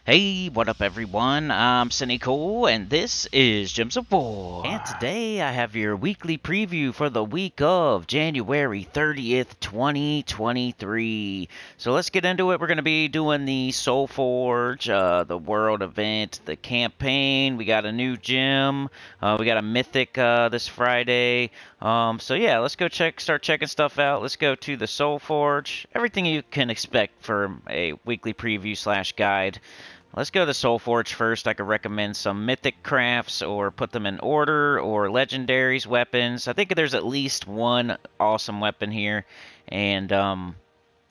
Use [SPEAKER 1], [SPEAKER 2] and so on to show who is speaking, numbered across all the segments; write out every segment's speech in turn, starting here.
[SPEAKER 1] Hey, what up everyone? I'm Sinnycool, and this is Gems of War. And today I have your weekly preview for the week of January 30th, 2023. So let's get into it. We're going to be doing the SOULFORGE, the world event, the campaign. We got a new gym. We got a Mythic this Friday. So yeah, let's go start checking stuff out. Let's go to the SOULFORGE. Everything you can expect from a weekly preview slash guide. Let's go to SOULFORGE first. I could recommend some Mythic crafts or put them in order, or legendaries, weapons. I think there's at least one awesome weapon here, and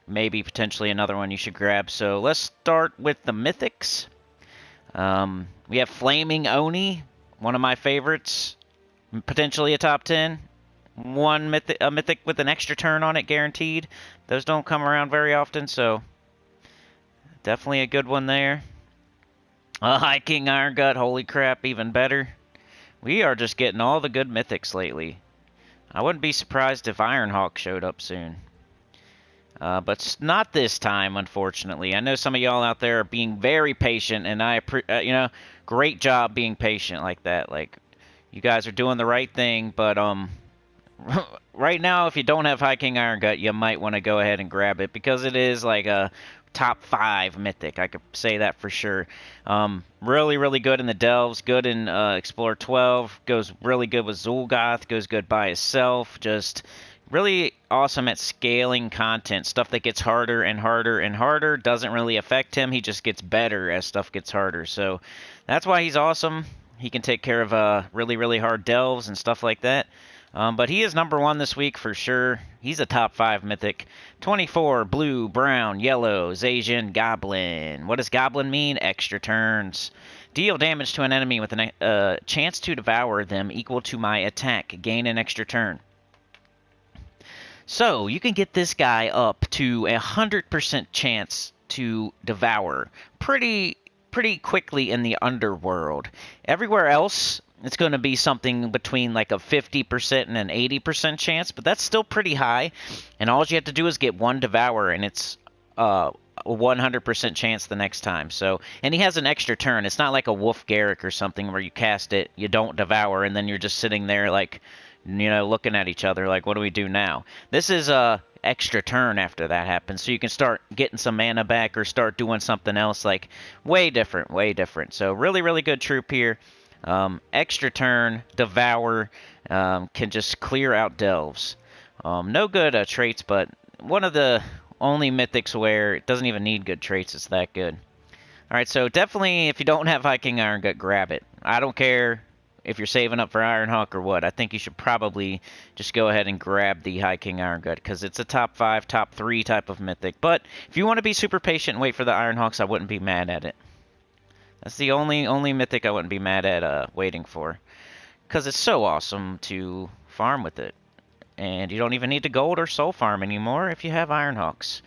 [SPEAKER 1] maybe potentially another one you should grab. So let's start with the Mythics. We have Flaming Oni, one of my favorites, potentially a top 10. A Mythic with an extra turn on it, guaranteed. Those don't come around very often, so definitely a good one there. High King Iron Gut, holy crap, even better. We are just getting all the good mythics lately. I wouldn't be surprised if Ironhawk showed up soon. But not this time, unfortunately. I know some of y'all out there are being very patient, and great job being patient like that. Like, you guys are doing the right thing, but right now, if you don't have High King Iron Gut, you might want to go ahead and grab it, because it is like a top 5 mythic. I could say that for sure. Really, really good in the delves, good in Explorer 12, goes really good with Zul'Goth, goes good by itself, just really awesome at scaling content. Stuff that gets harder and harder and harder doesn't really affect him. He just gets better as stuff gets harder. So that's why he's awesome. He can take care of really, really hard delves and stuff like that. But he is number 1 this week for sure. He's a top 5 mythic. 24, blue, brown, yellow, Zacian, goblin. What does goblin mean? Extra turns. Deal damage to an enemy with a chance to devour them equal to my attack. Gain an extra turn. So, you can get this guy up to 100% chance to devour pretty quickly in the underworld. Everywhere else, it's going to be something between like a 50% and an 80% chance, but that's still pretty high. And all you have to do is get one devour, and it's a 100% chance the next time. So, and he has an extra turn. It's not like a Wolf Garrick or something where you cast it, you don't devour, and then you're just sitting there like, looking at each other like, what do we do now? This is a extra turn after that happens, so you can start getting some mana back or start doing something else. Like, way different. So really, really good troop here. Extra turn, devour, can just clear out delves. No good traits, but one of the only mythics where it doesn't even need good traits. It's that good. Alright, so definitely, if you don't have High King Iron Gut, grab it. I don't care if you're saving up for Ironhawk or what. I think you should probably just go ahead and grab the High King Iron Gut, because it's a top 5, top 3 type of mythic. But if you want to be super patient and wait for the Ironhawks, I wouldn't be mad at it. That's the only mythic I wouldn't be mad at waiting for, because it's so awesome to farm with it. And you don't even need to gold or soul farm anymore if you have Ironhawks.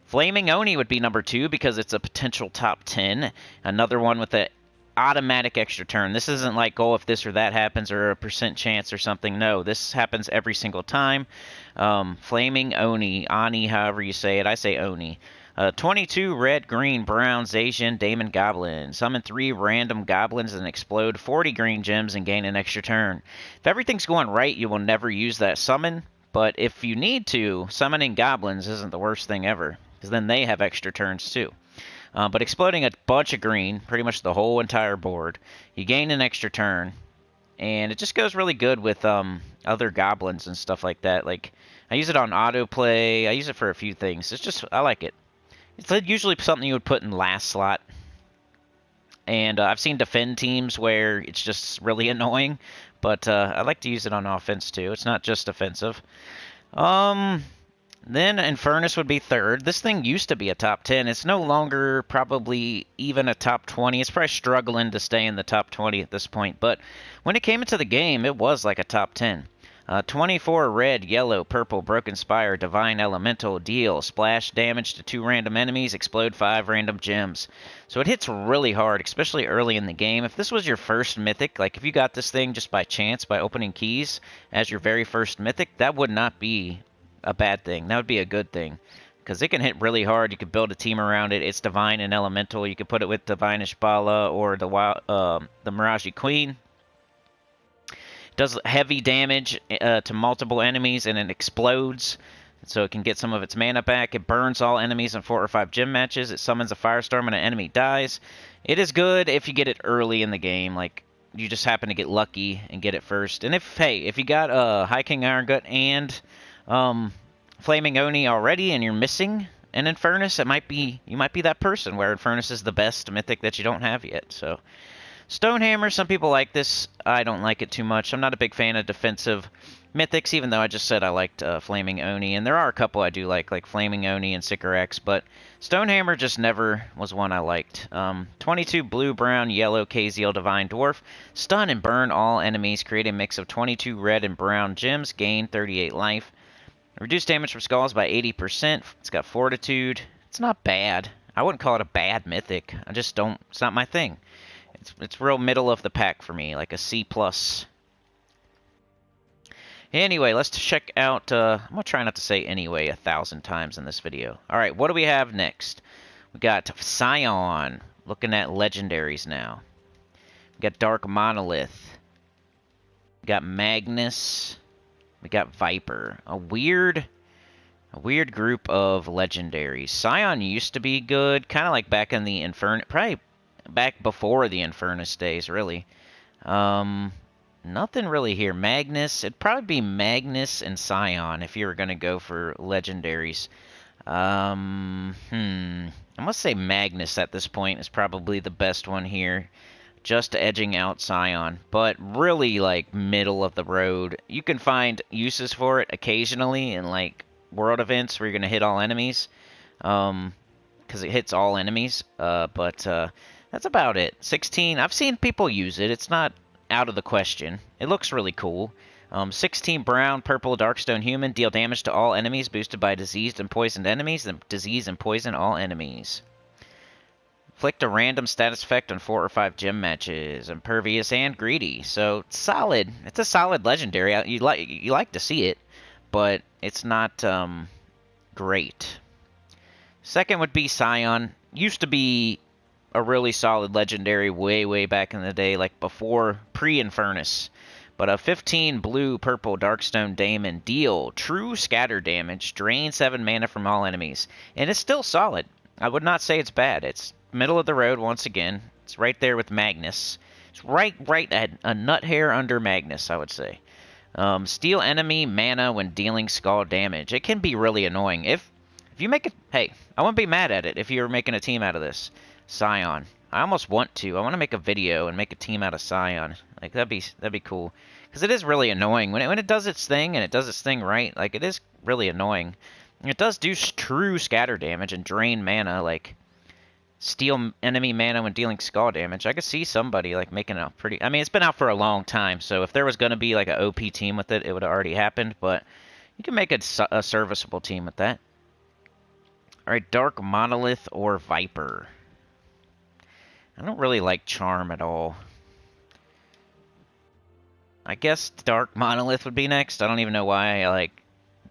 [SPEAKER 1] Flaming Oni would be number 2, because it's a potential top 10. Another one with a automatic extra turn. This isn't like, oh, if this or that happens, or a percent chance or something. No, this happens every single time. Flaming Oni, however you say it. I say Oni. 22 red, green, brown, Zacian, Daemon, Goblin. Summon 3 random goblins and explode 40 green gems and gain an extra turn. If everything's going right, you will never use that summon, but if you need to, summoning goblins isn't the worst thing ever, because then they have extra turns too. But exploding a bunch of green, pretty much the whole entire board, you gain an extra turn, and it just goes really good with other goblins and stuff like that. Like, I use it on autoplay, I use it for a few things. It's just, I like it. It's usually something you would put in last slot. And I've seen defend teams where it's just really annoying, but I like to use it on offense too. It's not just defensive. Then Infernus would be 3rd. This thing used to be a top 10. It's no longer probably even a top 20. It's probably struggling to stay in the top 20 at this point. But when it came into the game, it was like a top 10. 24 red, yellow, purple, broken spire, divine elemental, deal, splash damage to 2 random enemies, explode 5 random gems. So it hits really hard, especially early in the game. If this was your first mythic, like if you got this thing just by chance, by opening keys as your very first mythic, that would not be a bad thing. That would be a good thing. because it can hit really hard. You could build a team around it. It's Divine and Elemental. You could put it with Divine Ishbala or the Miraji Queen. It does heavy damage to multiple enemies, and it explodes, so it can get some of its mana back. It burns all enemies in 4 or 5 gym matches. It summons a firestorm when an enemy dies. It is good if you get it early in the game, like you just happen to get lucky and get it first. And if you got High King Iron Gut and Flaming Oni already, and you're missing an Infernus, you might be that person where Infernus is the best mythic that you don't have yet. So Stonehammer, some people like this. I don't like it too much. I'm not a big fan of defensive mythics, even though I just said I liked Flaming Oni, and there are a couple I do like Flaming Oni and Sycorax, but Stonehammer just never was one I liked. 22 blue, brown, yellow, KZL Divine Dwarf. Stun and burn all enemies. Create a mix of 22 red and brown gems. Gain 38 life. Reduce damage from skulls by 80%. It's got Fortitude. It's not bad. I wouldn't call it a bad mythic. I just don't... It's not my thing. It's real middle of the pack for me, like a C+. Anyway, let's check out, I'm going to try not to say anyway 1,000 times in this video. Alright, what do we have next? We got Scion, looking at legendaries now. We got Dark Monolith. We got Magnus. We got Viper. A weird group of legendaries. Scion used to be good, kind of like back in the Infernus, probably back before the Infernus days, really. Nothing really here. Magnus. It'd probably be Magnus and Scion if you were going to go for legendaries. I must say Magnus at this point is probably the best one here. Just edging out Scion. But really, like, middle of the road. You can find uses for it occasionally in, like, world events where you're going to hit all enemies. Because it hits all enemies. But that's about it. 16. I've seen people use it. It's not out of the question. It looks really cool. 16 brown, purple, darkstone human. Deal damage to all enemies, boosted by diseased and poisoned enemies. Then disease and poison all enemies. Inflict a random status effect on 4 or 5 gym matches. Impervious and greedy. So solid. It's a solid legendary. You like to see it, but it's not great. Second would be Scion. Used to be a really solid legendary way back in the day, like before pre-Infernus. But a 15 blue, purple, darkstone daemon. Deal true scatter damage. Drain 7 mana from all enemies. And it's still solid. I would not say it's bad. It's middle of the road once again. It's right there with Magnus. It's right at a nut hair under Magnus, I would say. Steal enemy mana when dealing skull damage. It can be really annoying. If you make it... Hey, I wouldn't be mad at it if you were making a team out of this. Scion. I almost want to. I want to make a video and make a team out of Scion. Like, that'd be cool. Because it is really annoying. When it does its thing, and it does its thing right, like, it is really annoying. It does do true scatter damage and drain mana, like, steal enemy mana when dealing skull damage. I could see somebody, like, making a pretty... I mean, it's been out for a long time, so if there was going to be, like, an OP team with it, it would have already happened, but you can make a serviceable team with that. Alright, Dark Monolith or Viper. I don't really like Charm at all. I guess Dark Monolith would be next. I don't even know why I, like,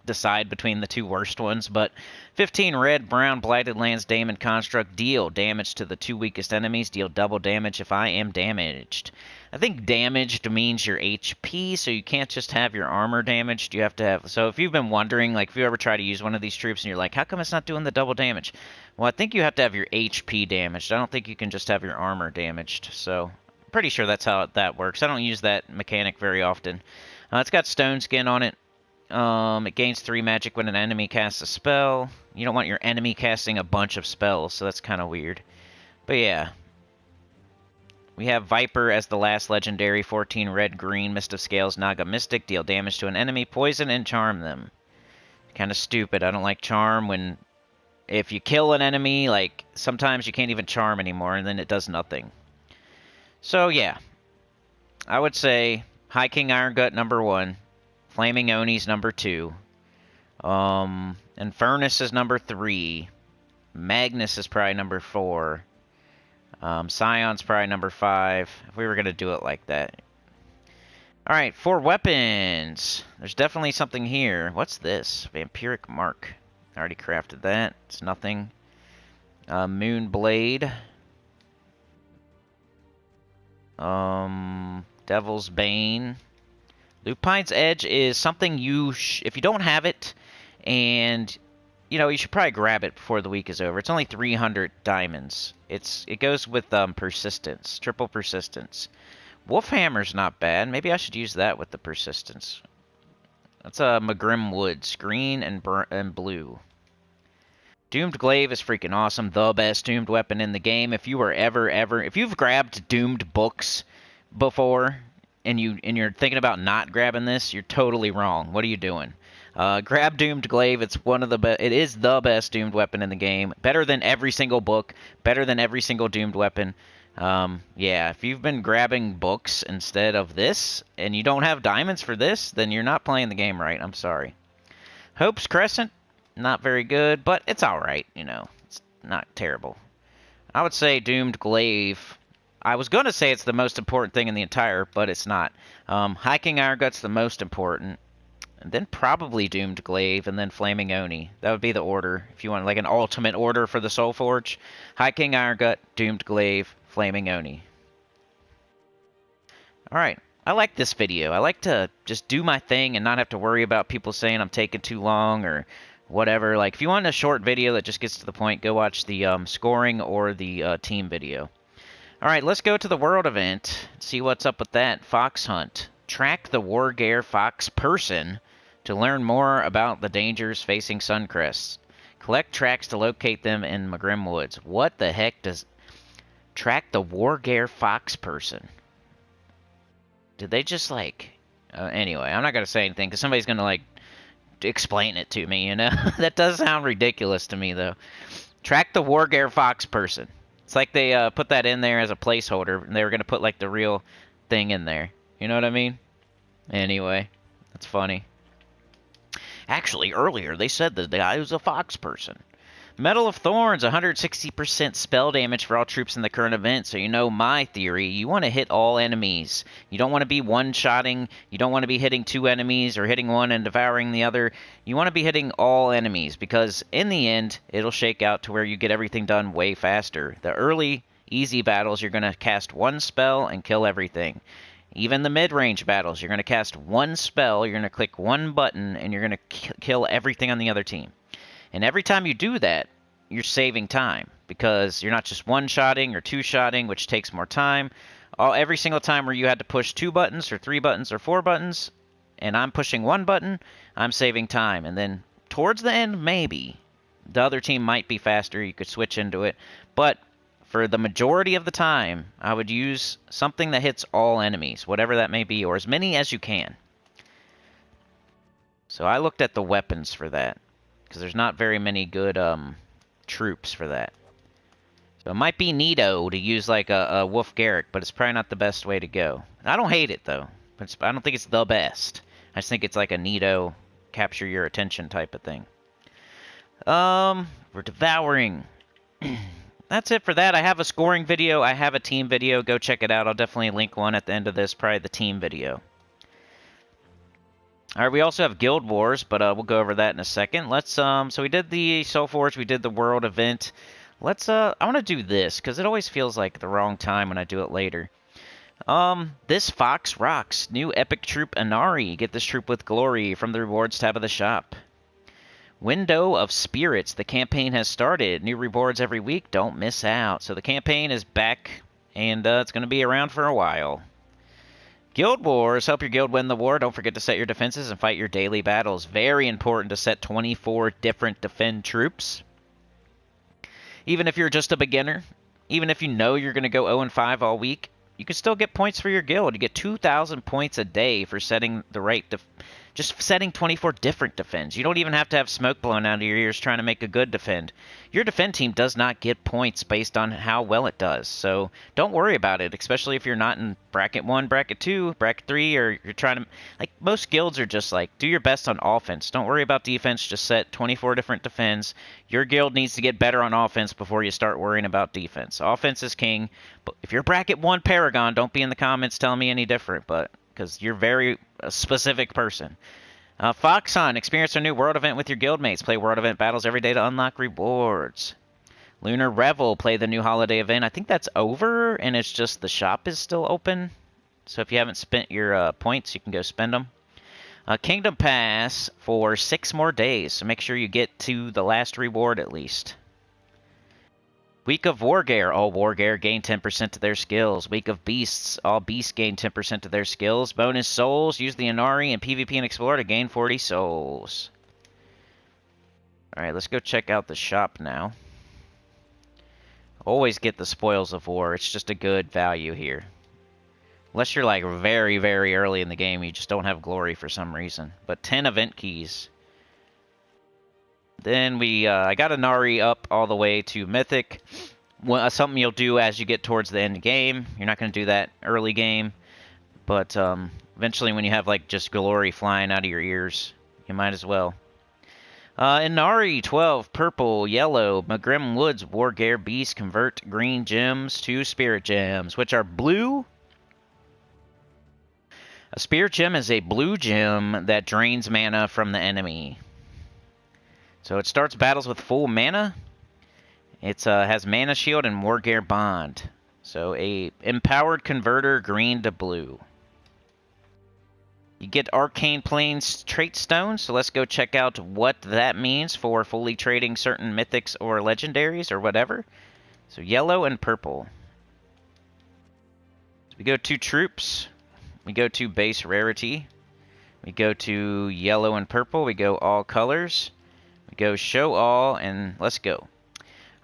[SPEAKER 1] decide between the two worst ones, but 15 red, brown, Blighted Lands, Daemon Construct. Deal damage to the 2 weakest enemies. Deal double damage if I am damaged. I think damaged means your HP, so you can't just have your armor damaged. You have to have... So if you've been wondering, like, if you ever try to use one of these troops and you're like, how come it's not doing the double damage? Well, I think you have to have your HP damaged. I don't think you can just have your armor damaged, so... Pretty sure that's how that works. I don't use that mechanic very often. It's got Stone Skin on it. It gains 3 magic when an enemy casts a spell. You don't want your enemy casting a bunch of spells, so that's kind of weird. But yeah. We have Viper as the last legendary. 14 red, green, Mist of Scales, Naga Mystic. Deal damage to an enemy, poison, and charm them. Kind of stupid. I don't like charm when... If you kill an enemy, like, sometimes you can't even charm anymore, and then it does nothing. So, yeah. I would say High King Iron Gut number 1. Flaming Oni's number 2. Infernus is number 3. Magnus is probably number 4. Scion's probably number 5. If we were going to do it like that. Alright, for weapons. There's definitely something here. What's this? Vampiric Mark. I already crafted that. It's nothing. Moon Blade. Devil's Bane. Lupine's Edge is something if you don't have it, and you know, you should probably grab it before the week is over. It's only 300 diamonds. It goes with persistence, triple persistence. Wolfhammer's not bad. Maybe I should use that with the persistence. That's Magrim Woods, green and blue. Doomed Glaive is freaking awesome. The best doomed weapon in the game. If you were if you've grabbed doomed books before and you're thinking about not grabbing this, you're totally wrong. What are you doing? Grab Doomed Glaive. It's one of the best. It is the best doomed weapon in the game. Better than every single book. Better than every single doomed weapon. Yeah, if you've been grabbing books instead of this, and you don't have diamonds for this, then you're not playing the game right. I'm sorry. Hope's Crescent, not very good, but it's alright, you know. It's not terrible. I would say Doomed Glaive. I was going to say it's the most important thing in the entire, but it's not. High King Iron-Gut's the most important. And then probably Doomed Glaive, and then Flaming Oni. That would be the order, if you want like an ultimate order for the SOULFORGE. High King Iron-Gut, Doomed Glaive, Flaming Oni. Alright, I like this video. I like to just do my thing and not have to worry about people saying I'm taking too long or whatever. Like, if you want a short video that just gets to the point, go watch the scoring or the team video. Alright, let's go to the World event. See what's up with that. Fox Hunt. Track the Wargear Fox person to learn more about the dangers facing Suncrests. Collect tracks to locate them in Magrim Woods. What the heck does... Track the Wargear Fox person. Did they just, like... anyway, I'm not going to say anything, because somebody's going to, like, explain it to me, you know? That does sound ridiculous to me, though. Track the Wargear Fox person. It's like they put that in there as a placeholder, and they were going to put, like, the real thing in there. You know what I mean? Anyway, that's funny. Actually, earlier, they said that the guy was a fox person. Medal of Thorns, 160% spell damage for all troops in the current event, so you know my theory. You want to hit all enemies. You don't want to be one-shotting. You don't want to be hitting two enemies or hitting one and devouring the other. You want to be hitting all enemies, because in the end, it'll shake out to where you get everything done way faster. The early, easy battles, you're going to cast one spell and kill everything. Even the mid-range battles, you're going to cast one spell, you're going to click one button, and you're going to kill everything on the other team. And every time you do that, you're saving time, because you're not just one-shotting or two-shotting, which takes more time. Every single time where you had to push 2 buttons or 3 buttons or 4 buttons, and I'm pushing 1 button, I'm saving time. And then towards the end, maybe, the other team might be faster, you could switch into it, but... for the majority of the time, I would use something that hits all enemies, whatever that may be, or as many as you can. So I looked at the weapons for that, because there's not very many good troops for that. So it might be neato to use like a Wolf Garrick, but it's probably not the best way to go. I don't hate it, though. But I don't think it's the best. I just think it's like a neato, capture your attention type of thing. We're devouring... That's it for that. I have a scoring video. I have a team video. Go check it out. I'll definitely link one at the end of this, probably the team video. All right, we also have Guild Wars, but we'll go over that in a second. Let's so we did the SOULFORGE, we did the World event. Let's I want to do this because it always feels like the wrong time when I do it later. This Fox rocks. New epic troop Inari. Get this troop with glory from the rewards tab of the shop. Window of Spirits. The campaign has started. New rewards every week. Don't miss out. So the campaign is back, and it's going to be around for a while. Guild Wars. Help your guild win the war. Don't forget to set your defenses and fight your daily battles. Very important to set 24 different defend troops. Even if you're just a beginner, even if you know you're going to go 0-5 all week, you can still get points for your guild. You get 2,000 points a day for setting the right just setting 24 different defends. You don't even have to have smoke blown out of your ears trying to make a good defend. Your defend team does not get points based on how well it does. So don't worry about it, especially if you're not in bracket 1, bracket 2, bracket 3, or you're trying to... Like, most guilds are just like, do your best on offense. Don't worry about defense. Just set 24 different defends. Your guild needs to get better on offense before you start worrying about defense. Offense is king. But if you're bracket 1 Paragon, don't be in the comments telling me any different, but... because you're very a specific person. Fox Hunt. Experience a new world event with your guildmates. Play world event battles every day to unlock rewards. Lunar Revel. Play the new holiday event. I think that's over, and it's just the shop is still open. So if you haven't spent your points, you can go spend them. Kingdom Pass for 6 more days, so make sure you get to the last reward at least. Week of Wargear. All Wargear gain 10% to their skills. Week of Beasts. All Beasts gain 10% to their skills. Bonus Souls. Use the Inari and PvP and Explore to gain 40 souls. Alright, let's go check out the shop now. Always get the Spoils of War. It's just a good value here. Unless you're like very, very early in the game, you just don't have glory for some reason. But 10 event keys. Then I got Inari up all the way to Mythic. Something you'll do as you get towards the end of the game. You're not going to do that early game. But eventually when you have like just glory flying out of your ears, you might as well. Inari 12, purple, yellow, Magrim Woods, Wargear Beast, convert green gems to spirit gems, which are blue. A spirit gem is a blue gem that drains mana from the enemy. So it starts battles with full mana. It has Mana Shield and Wargear Bond. So a empowered converter, green to blue. You get Arcane Plains trait stones, so let's go check out what that means for fully trading certain mythics or legendaries or whatever. So yellow and purple. So we go to troops. We go to base rarity. We go to yellow and purple. We go all colors. We go show all, and let's go.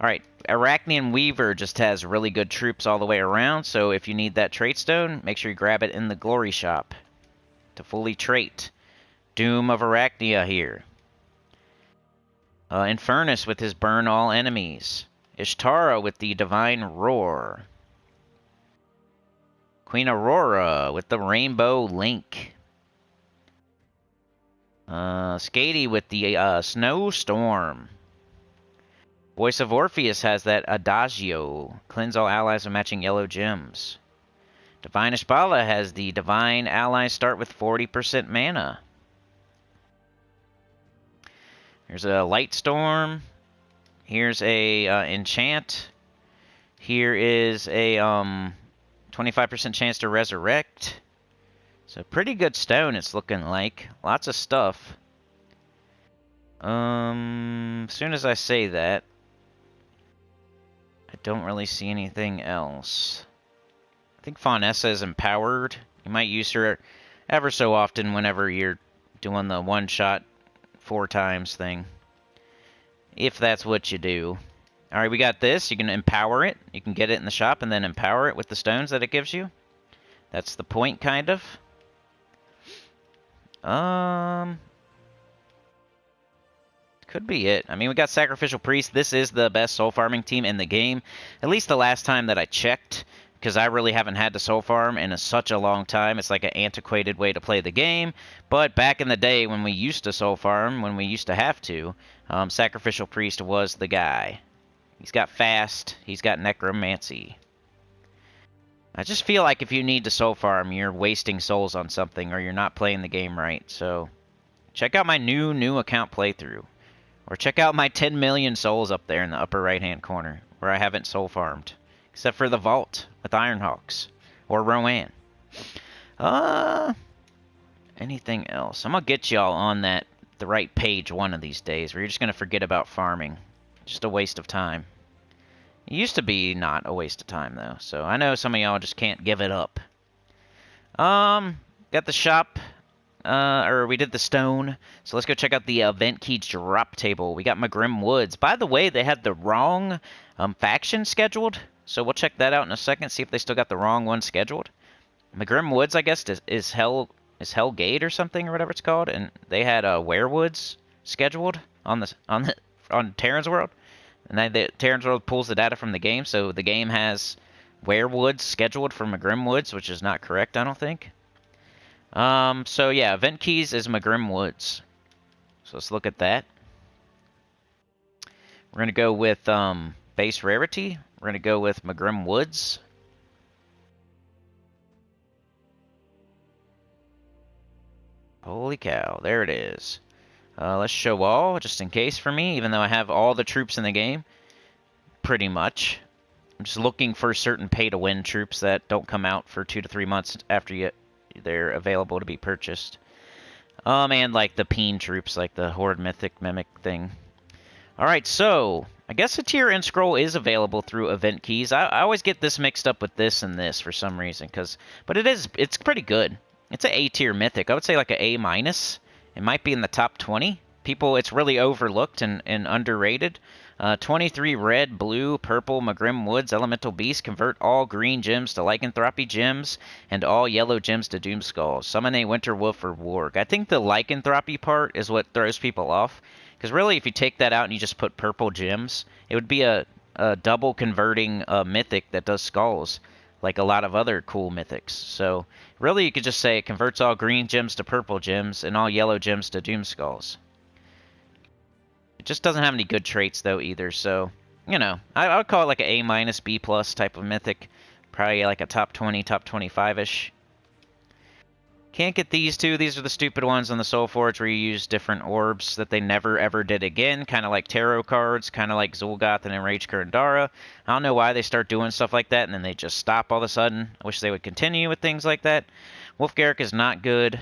[SPEAKER 1] Alright, Arachnian Weaver just has really good troops all the way around, so if you need that trait stone, make sure you grab it in the glory shop to fully trait. Doom of Arachnia here. Infernus with his burn all enemies. Ishtara with the divine roar. Queen Aurora with the rainbow link. Skady with the snowstorm. Voice of Orpheus has that Adagio. Cleanse all allies with matching yellow gems. Divine Ishbala has the divine allies start with 40% mana. Here's a light storm. Here's a enchant. Here is a 25% chance to resurrect. So pretty good stone it's looking like. Lots of stuff. As soon as I say that, I don't really see anything else. I think Faunessa is empowered. You might use her ever so often whenever you're doing the one-shot 4 times thing. If that's what you do. Alright, we got this. You can empower it. You can get it in the shop and then empower it with the stones that it gives you. That's the point, kind of. Could be it. I mean, we got Sacrificial Priest. This is the best soul farming team in the game. At least the last time that I checked, because I really haven't had to soul farm in such a long time. It's like an antiquated way to play the game. But back in the day when we used to soul farm, when we used to have to, Sacrificial Priest was the guy. He's got fast. He's got necromancy. I just feel like if you need to soul farm, you're wasting souls on something or you're not playing the game right. So check out my new account playthrough. Or check out my 10 million souls up there in the upper right-hand corner where I haven't soul farmed. Except for the Vault with Ironhawks. Or Rowan. Anything else? I'm going to get y'all on the right page one of these days where you're just going to forget about farming. Just a waste of time. It used to be not a waste of time, though. So I know some of y'all just can't give it up. Got the shop. Or we did the stone. So let's go check out the event key drop table. We got Magrim Woods. By the way, they had the wrong faction scheduled. So we'll check that out in a second. See if they still got the wrong one scheduled. Magrim Woods, I guess, is Hell Gate or something or whatever it's called. And they had Werewoods scheduled on Terran's World. And then Terran's World pulls the data from the game, so the game has Werewoods scheduled for Magrim Woods, which is not correct, I don't think. So yeah, event keys is Magrim Woods. So let's look at that. We're going to go with base rarity. We're going to go with Magrim Woods. Holy cow, there it is. Let's show all, just in case for me, even though I have all the troops in the game. Pretty much. I'm just looking for certain pay-to-win troops that don't come out for 2 to 3 months after they're available to be purchased. And like the peen troops, like the Horde Mythic Mimic thing. Alright, so I guess a tier and scroll is available through event keys. I always get this mixed up with this and this for some reason, but it's pretty good. It's an A tier mythic. I would say like an A minus. It might be in the top 20. It's really overlooked and underrated. 23 red, blue, purple, Magrim Woods, Elemental Beast. Convert all green gems to Lycanthropy gems and all yellow gems to Doomskulls. Summon a Winter Wolf or Warg. I think the Lycanthropy part is what throws people off. Because really, if you take that out and you just put purple gems, it would be a double converting mythic that does skulls, like a lot of other cool mythics. So really, you could just say it converts all green gems to purple gems and all yellow gems to Doomskulls. It just doesn't have any good traits, though, either. So, you know, I would call it like an A minus, B plus type of mythic. Probably like a top 20, top 25-ish. Can't get these two. These are the stupid ones on the SOULFORGE where you use different orbs that they never ever did again. Kind of like tarot cards, kind of like Zul'Goth and Enraged Kurandara. I don't know why they start doing stuff like that and then they just stop all of a sudden. I wish they would continue with things like that. Wolf Garrick is not good.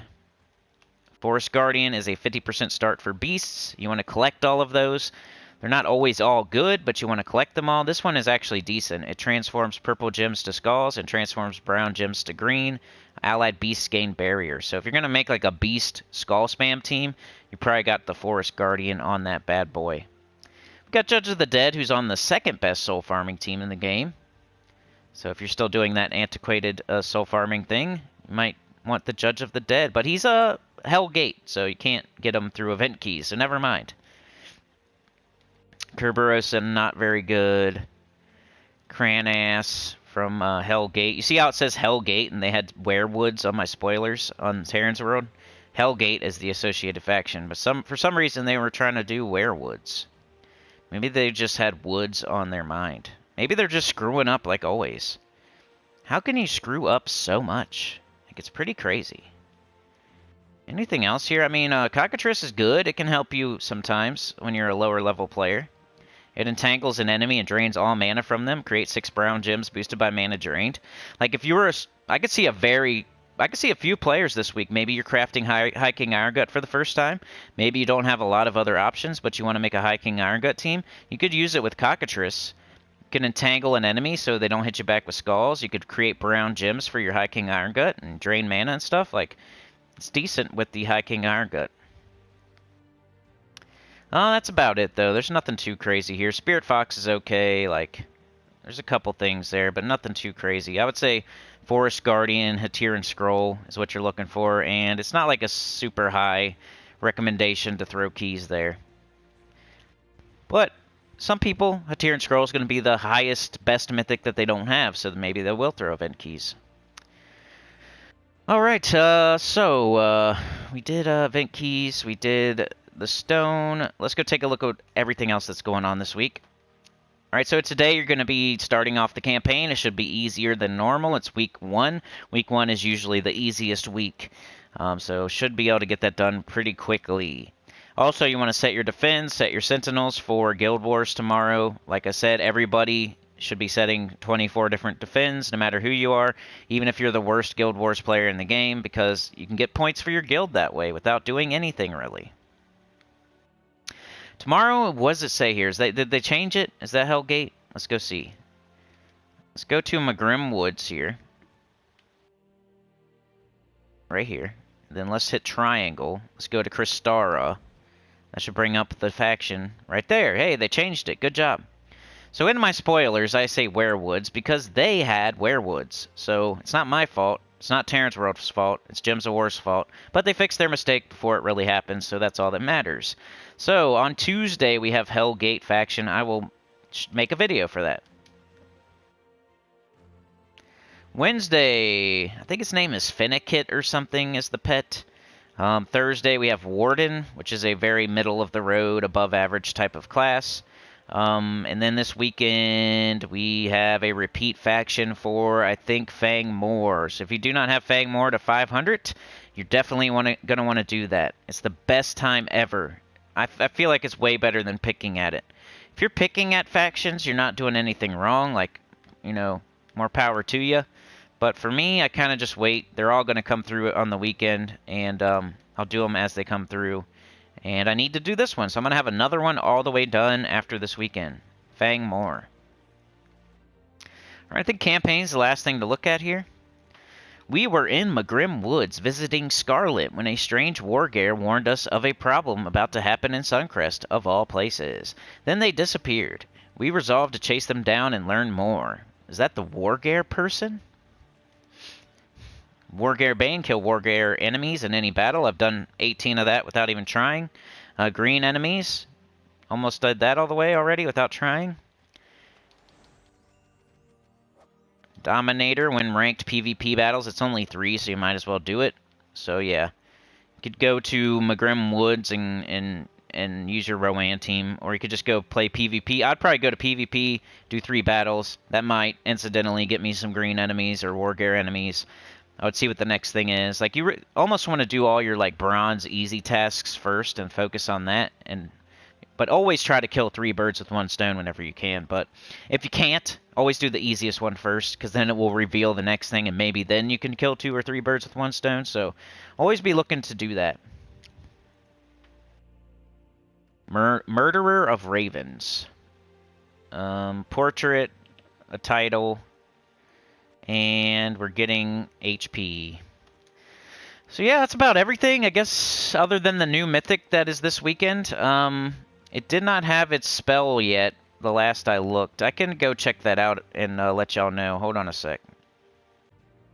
[SPEAKER 1] Forest Guardian is a 50% start for beasts. You want to collect all of those. They're not always all good, but you want to collect them all. This one is actually decent. It transforms purple gems to skulls and transforms brown gems to green. Allied beasts gain barrier. So if you're going to make like a beast skull spam team, you probably got the Forest Guardian on that bad boy. We've got Judge of the Dead, who's on the second best soul farming team in the game. So if you're still doing that antiquated soul farming thing, you might want the Judge of the Dead. But he's a Hellgate, so you can't get him through event keys, so never mind. Kerberos, not very good. Cranass from Hellgate. You see how it says Hellgate, and they had Werewoods on my spoilers on Terran's World? Hellgate is the associated faction, but for some reason they were trying to do Werewoods. Maybe they just had woods on their mind. Maybe they're just screwing up like always. How can you screw up so much? Like, it's pretty crazy. Anything else here? I mean, Cockatrice is good. It can help you sometimes when you're a lower level player. It entangles an enemy and drains all mana from them. Creates 6 brown gems boosted by mana drained. Like, if you were I could see a few players this week. Maybe you're crafting High King Irongut for the first time. Maybe you don't have a lot of other options, but you want to make a High King Irongut team. You could use it with Cockatrice. You can entangle an enemy so they don't hit you back with skulls. You could create brown gems for your High King Irongut and drain mana and stuff. Like, it's decent with the High King Irongut. Oh, that's about it, though. There's nothing too crazy here. Spirit Fox is okay. Like, there's a couple things there, but nothing too crazy. I would say Forest Guardian, Hatir, and Scroll is what you're looking for, and it's not like a super high recommendation to throw keys there. But some people, Hatir and Scroll is going to be the highest, best mythic that they don't have, so maybe they will throw event keys. Alright, so we did event keys, we did the stone. Let's go take a look at everything else that's going on this week. Alright, so today you're going to be starting off the campaign. It should be easier than normal. It's week 1. Week 1 is usually the easiest week, so should be able to get that done pretty quickly. Also, you want to set your defense, set your sentinels for Guild Wars tomorrow. Like I said, everybody should be setting 24 different defends, no matter who you are, even if you're the worst Guild Wars player in the game, because you can get points for your guild that way without doing anything, really. Tomorrow, what does it say here? Did they change it? Is that Hellgate? Let's go see. Let's go to Magrim Woods here. Right here. Then let's hit Triangle. Let's go to Crystara. That should bring up the faction right there. Hey, they changed it. Good job. So in my spoilers, I say Werewoods because they had Werewoods. So it's not my fault. It's not Terran's World's fault. It's Gems of War's fault. But they fixed their mistake before it really happened, so that's all that matters. So on Tuesday, we have Hellgate faction. I will make a video for that. Wednesday, I think its name is Finnikit or something is the pet. Thursday, we have Warden, which is a very middle-of-the-road, above-average type of class. And then this weekend, we have a repeat faction for, I think, Fang Moor. So if you do not have Fang Moor to 500, you're definitely going to want to do that. It's the best time ever. I feel like it's way better than picking at it. If you're picking at factions, you're not doing anything wrong. Like, you know, more power to you. But for me, I kind of just wait. They're all going to come through on the weekend, and I'll do them as they come through. And I need to do this one, so I'm going to have another one all the way done after this weekend. Fang Moor. Alright, I think campaign's the last thing to look at here. We were in Magrim Woods visiting Scarlet when a strange wargare warned us of a problem about to happen in Suncrest, of all places. Then they disappeared. We resolved to chase them down and learn more. Is that the wargare person? Wargare Bane, kill Wargare enemies in any battle. I've done 18 of that without even trying. Green enemies. Almost did that all the way already without trying. Dominator, when ranked PvP battles, it's only 3, so you might as well do it. So yeah. You could go to Magrim Woods and use your Rowan team, or you could just go play PvP. I'd probably go to PvP, do 3 battles. That might incidentally get me some green enemies or Wargare enemies. I would see what the next thing is. Like, you almost want to do all your, like, bronze easy tasks first and focus on that. But always try to kill 3 birds with 1 stone whenever you can. But if you can't, always do the easiest one first, because then it will reveal the next thing, and maybe then you can kill 2 or 3 birds with 1 stone. So always be looking to do that. Murderer of Ravens. Portrait, a title, and we're getting HP. So yeah, that's about everything, I guess, other than the new Mythic that is this weekend. It did not have its spell yet, the last I looked. I can go check that out and let y'all know. Hold on a sec.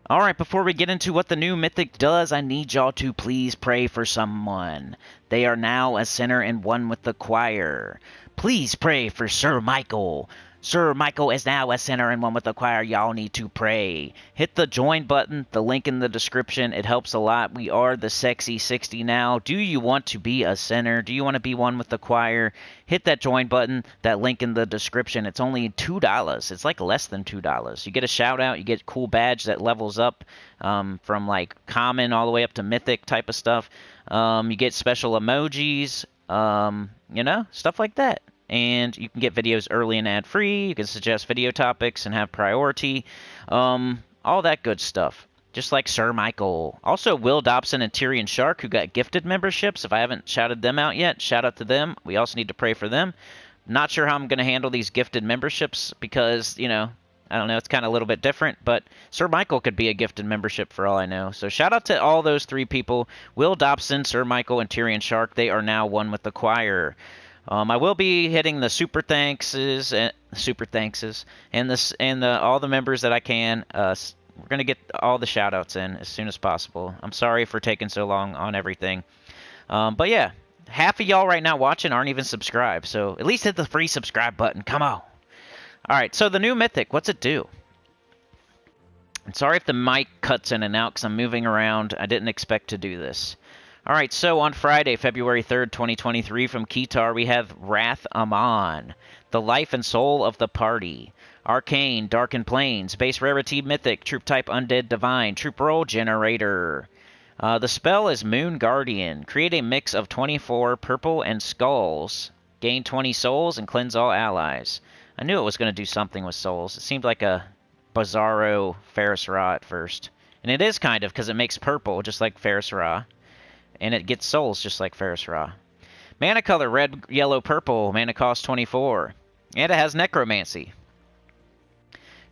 [SPEAKER 1] Alright, before we get into what the new Mythic does, I need y'all to please pray for someone. They are now a sinner and one with the choir. Please pray for Sir Michael. Sir Michael is now a sinner and one with the choir. Y'all need to pray. Hit the join button, the link in the description. It helps a lot. We are the Sexy 60 now. Do you want to be a sinner? Do you want to be one with the choir? Hit that join button, that link in the description. It's only $2. It's like less than $2. You get a shout out. You get a cool badge that levels up from like common all the way up to mythic type of stuff. You get special emojis, you know, stuff like that. And you can get videos early and ad-free. You can suggest video topics and have priority. All that good stuff. Just like Sir Michael. Also, Will Dobson and Tyrion Shark, who got gifted memberships. If I haven't shouted them out yet, shout out to them. We also need to pray for them. Not sure how I'm going to handle these gifted memberships because, you know, I don't know, it's kind of a little bit different. But Sir Michael could be a gifted membership for all I know. So shout out to all those 3 people. Will Dobson, Sir Michael, and Tyrion Shark. They are now one with the choir. I will be hitting the super thankses and all the members that I can. We're gonna get all the shout outs in as soon as possible. I'm sorry for taking so long on everything. But yeah, half of y'all right now watching aren't even subscribed, so at least hit the free subscribe button. Come on. Alright, so the new Mythic, what's it do? I'm sorry if the mic cuts in and out because I'm moving around. I didn't expect to do this. Alright, so on Friday, February 3rd, 2023, from Kitar, we have Wrath Amon, the life and soul of the party. Arcane, Darkened Plains, base rarity Mythic, troop type Undead Divine, troop roll Generator. The spell is Moon Guardian. Create a mix of 24 purple and skulls. Gain 20 souls and cleanse all allies. I knew it was going to do something with souls. It seemed like a bizarro Ferris Ra at first. And it is kind of, because it makes purple, just like Ferris Ra. And it gets souls just like Ferris Ra. Mana color, red, yellow, purple. Mana cost 24. And it has Necromancy.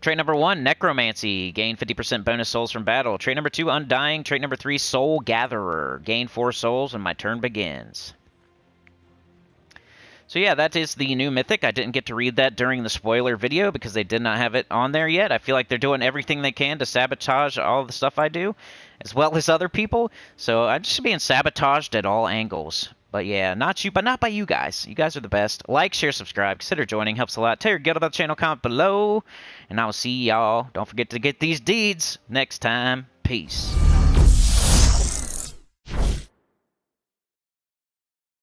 [SPEAKER 1] Trait number 1, Necromancy. Gain 50% bonus souls from battle. Trait number 2, Undying. Trait number 3, Soul Gatherer. Gain 4 souls when my turn begins. So yeah, that is the new Mythic. I didn't get to read that during the spoiler video because they did not have it on there yet. I feel like they're doing everything they can to sabotage all the stuff I do, as well as other people. So I'm just being sabotaged at all angles. But yeah, not by you guys. You guys are the best. Like, share, subscribe. Consider joining. Helps a lot. Tell your guild about the channel. Comment below. And I will see y'all. Don't forget to get these deeds next time. Peace.